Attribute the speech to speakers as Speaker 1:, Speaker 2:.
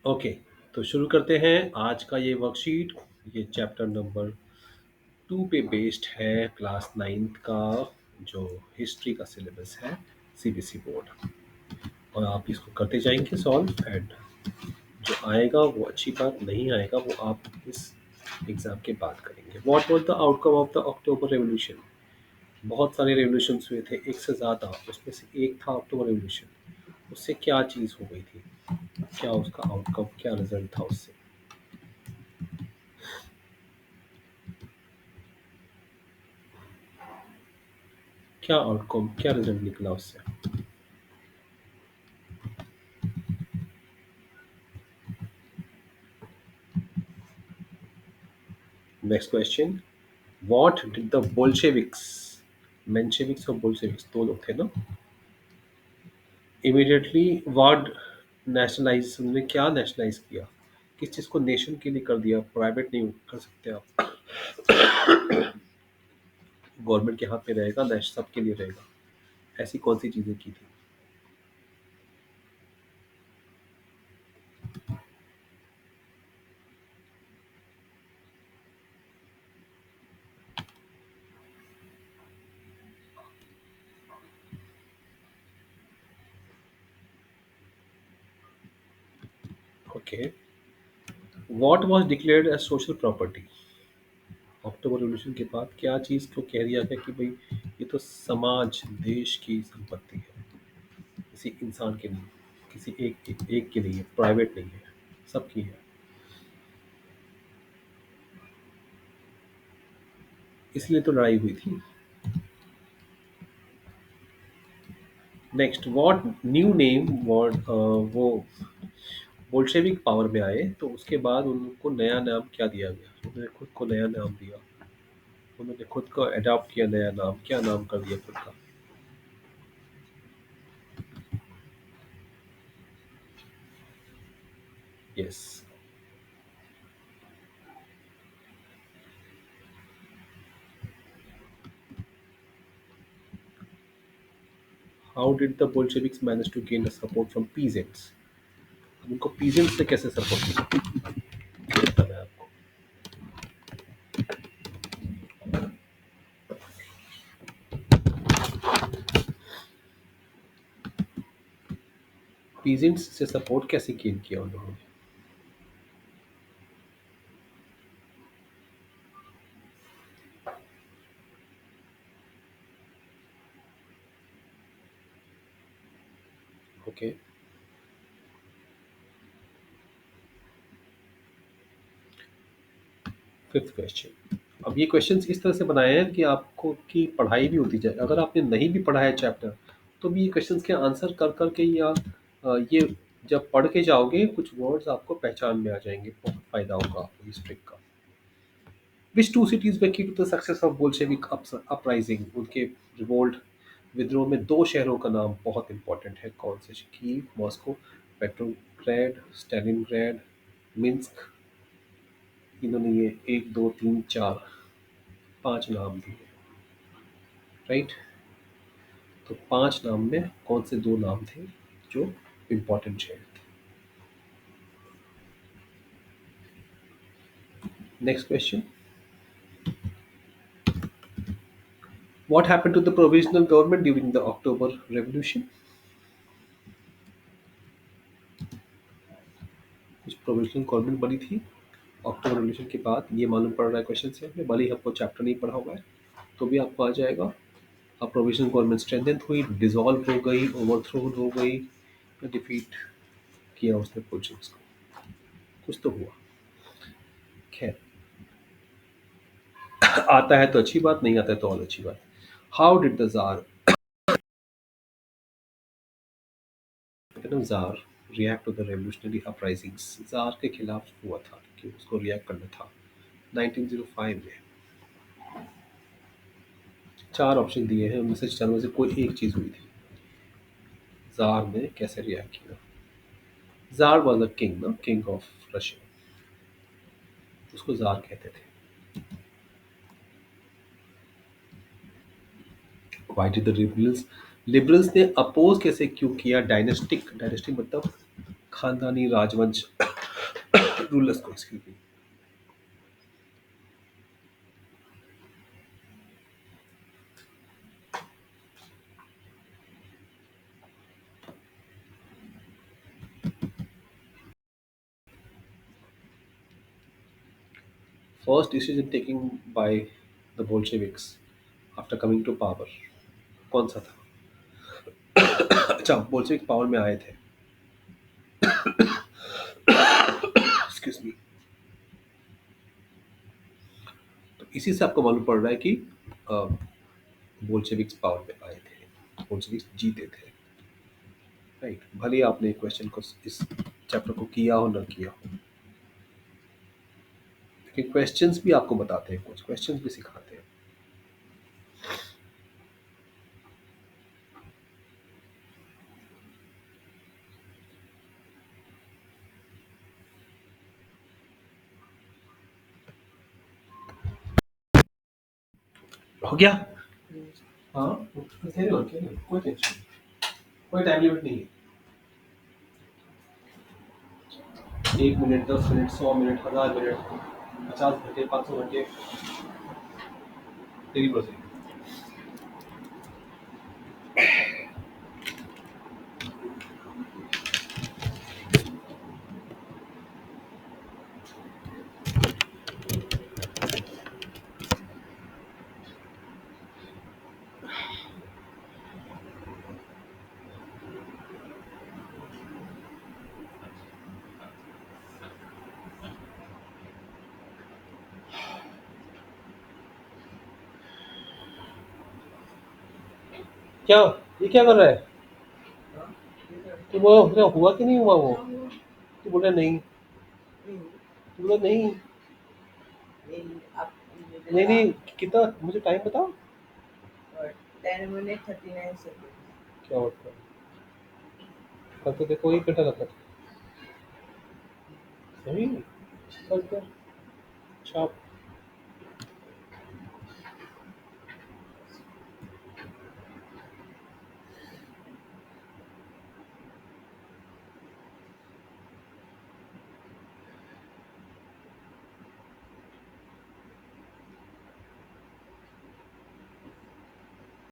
Speaker 1: Okay, तो शुरू करते हैं आज का ये वर्कशीट। ये चैप्टर नंबर 2 पे बेस्ड है, क्लास 9th का जो हिस्ट्री का सिलेबस है, सीबीएसई बोर्ड। और आप इसको करते जाएंगे सॉल्व, एंड जो आएगा वो अच्छी बात, नहीं आएगा वो आप इस एग्ज़ाम के बाद करेंगे। What was the outcome of the October revolution? बहुत सारे रेवोल्यूशंस हुए थे, एक से ज़्यादा। उसमें से एक था अक्टूबर रेवोल्यूशन। उससे क्या चीज़ हो गई थी? क्या उसका आउटकम, क्या रिजल्ट था उससे? क्या आउटकम, क्या रिजल्ट निकला उससे? Next question, what did the Bolsheviks, Mensheviks और बोल्शेविक्स दो लोग थे ना, इमीडिएटली वर्ड नेशनलाइज, उन्होंने क्या नेशनलाइज किया? किस चीज़ को नेशन के लिए कर दिया, प्राइवेट नहीं कर सकते आप। गवर्नमेंट के हाथ पे रहेगा, नेश सबके लिए रहेगा। ऐसी कौन सी चीज़ें की थी? Okay, what was declared as social property? October revolution के बाद क्या चीज़ को कह दिया गया कि भाई ये तो समाज, देश की संपत्ति है, किसी इंसान की नहीं, किसी एक की नहीं है, प्राइवेट नहीं है, सबकी है। इसलिए तो लड़ाई हुई थी। Next, what new name word, वो बोल्शेविक पावर में आए तो उसके बाद उनको नया नाम क्या दिया गया? उन्होंने खुद को नया नाम दिया, उन्होंने खुद को अडॉप्ट किया नया नाम, क्या नाम कर दिया खुद का? Yes. How did the Bolsheviks manage to gain the support from peasants? उनको पीजेंट्स से कैसे सपोर्ट मिला, पता है आपको? पीजेंट्स से सपोर्ट कैसे गेन किया उन्होंने? Okay, fifth question. अब ये क्वेश्चंस इस तरह से बनाए हैं कि आपको की पढ़ाई भी होती जाए। अगर आपने नहीं भी पढ़ा है चैप्टर, तो भी ये क्वेश्चंस के आंसर कर कर के, या ये जब पढ़ के जाओगे कुछ वर्ड्स आपको पहचान में आ जाएंगे, बहुत फायदा होगा आपको इस ट्रिक का। विच to cities were key to the success of Bolshevik uprising? उनके रिवोल्ट, विद्रोह में दो शहरों का नाम बहुत इंपॉर्टेंट है, कौन से? Kiev, Moscow, Petrograd, Stalingrad, Minsk. इन्होंने ये एक दो तीन चार पांच नाम दिए, राइट? तो पांच नाम में कौन से दो नाम थे जो इम्पोर्टेंट शहर थे? Next question, what happened to the provisional government during the October revolution? कुछ प्रोविजनल गवर्नमेंट बनी थी अक्टूबर रेवोल्यूशन के बाद, ये मालूम पड़ रहा है क्वेश्चन से हमें, भले ही आपको चैप्टर नहीं पढ़ा हुआ है तो भी आपको आ जाएगा। अब प्रोविजनल गवर्नमेंट स्ट्रेंथन हुई, डिसॉल्व हो गई, ओवरथ्रोन हो गई, डिफीट किया उसने पोल्शेविक्स को, कुछ तो हुआ। खैर, आता है तो अच्छी बात, नहीं आता है तो और अच्छी बात। How did the tsar, tsar react to the revolutionary uprisings? Tsar के खिलाफ हुआ था कि उसको रिएक्ट करना था 1905 में। चार ऑप्शन दिए हैं, उनमें से चारों में से कोई एक चीज हुई थी। जार ने कैसे रिएक्ट किया? जार वॉज अ किंग, ना, किंग ऑफ रशिया, उसको जार कहते थे। Why did the liberals, liberals ने अपोज कैसे क्यों किया डायनेस्टिक, डायनेस्टिक मतलब खानदानी राजवंश रूलर्स को, excuse me. First decision taking by the Bolsheviks after coming to power कौन सा था? अच्छा, बोल्शेविक पावर में आए थे, एक्सक्यूज मी। तो इसी से आपको मालूम पड़ रहा है कि बोल्शेविक्स पावर में आए थे, बोल्शेविक्स जीते थे, राइट। भले ही आपने क्वेश्चन को, इस चैप्टर को किया हो ना किया हो, लेकिन क्वेश्चंस भी आपको बताते हैं, कुछ क्वेश्चंस भी सिखाते हैं। हो गया? हाँ, कैरी ऑन, कैरी ऑन, कोई टेंशन नहीं, कोई टाइम लिमिट नहीं है। 1 मिनट, 10 मिनट, 100 मिनट, 1000 मिनट, 50 घंटे, 500 घंटे, तेरी मर्जी। क्या, ये क्या कर रहा है? तू बोला हुआ कि नहीं हुआ वो? तू बोला नहीं, तू बोला नहीं। नहीं नहीं, कितना, मुझे टाइम बताओ। 10 मिनट 39 सेकेंड। क्या होता है? करके देखो, 1 घंटा लगता है। सही, कर कर, छाप।